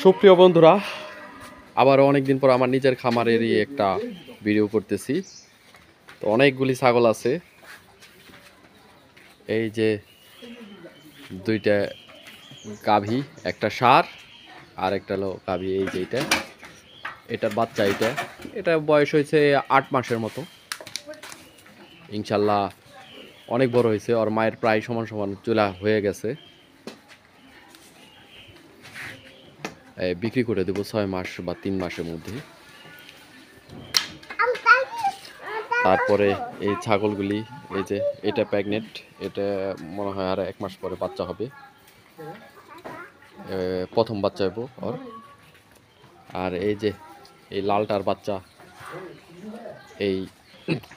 সুপ্রিয় বন্ধুরা, আবারও অনেকদিন পর আমার নিজের খামারেরই একটা ভিডিও করতেছি। তো অনেকগুলি ছাগল আছে, এই যে দুইটা গাভী, একটা ষাঁড় আর একটা হলো গাভী। এই যে এটার বাচ্চা, এটা বয়স হয়েছে 8 মাসের মতো। ইনশাল্লাহ অনেক বড় হয়েছে, ওর মায়ের প্রায় সমান সমান চুলা হয়ে গেছে। বিক্রি করে দেবো 6 মাস বা 3 মাসের মধ্যে। তারপরে এই ছাগলগুলি, এই যে এটা প্রেগনেন্ট, এটা মনে হয় আর 1 মাস পরে বাচ্চা হবে, প্রথম বাচ্চা হইব ওর। আর এই যে এই লালটার বাচ্চা, এই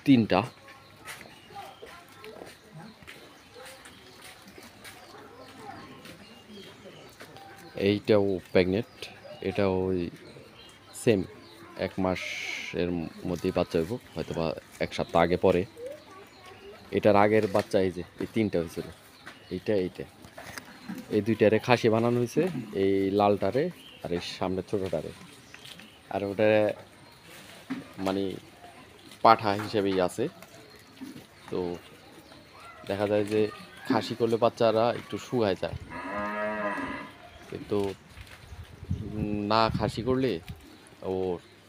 তিনটা। এইটাও প্রেগনেন্ট, এটাও ওই সেম 1 মাসের মধ্যেই বাচ্চা হইব, হয়তো বা 1 সপ্তাহ আগে পরে। এটার আগের বাচ্চা এই যে এই তিনটা হয়েছিল, এইটা এই দুইটারে খাসি বানানো হয়েছে, এই লালটারে আর এই সামনে ছোটটারে। আর ওটা মানে পাঠা হিসেবেই আছে। তো দেখা যায় যে খাসি করলে বাচ্চারা একটু শুকায় যায়, কিন্তু না খাসি করলে ও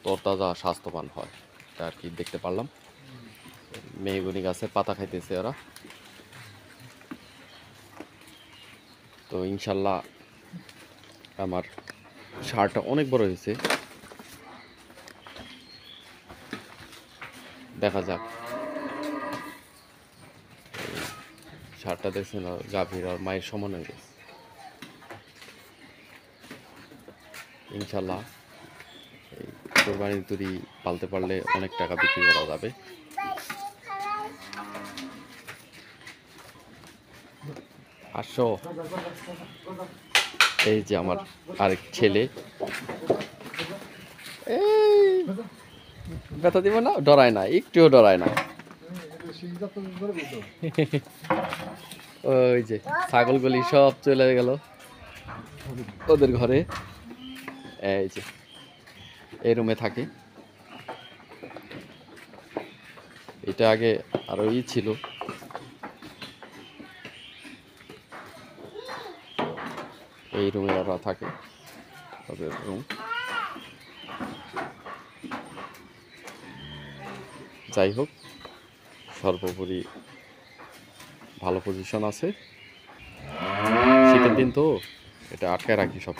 তরতাজা স্বাস্থ্যবান হয়, এটা আর কি দেখতে পারলাম। মেহগনি গাছের পাতা খাইতেছে ওরা। তো ইনশাল্লাহ আমার ষাঁড়টা অনেক বড় হয়েছে, দেখা যাক। ষাঁড়টা দেখছেন গাভীর আর মায়ের সমান হয়ে গেছে। ইনশাল্লাহ এই কোরবানির তৈরি পালতে পারলে অনেক টাকা বিক্রি করা যাবে। আসো, এই যে আমার আরেক ছেলে, এই ব্যথা দিব না, ডরায় না, একটুও ডরায় না। ওই যে ছাগলগুলি সব চলে গেল ওদের ঘরে। এই যে এই রুমে থাকে। এটা আগে আরো ছিল, এই রুমে ওরা থাকে, ওদের রুম। যাই হোক, সর্বোপরি ভালো পজিশন আছে। শীতের দিন তো এটা আটকায় রাখি সব।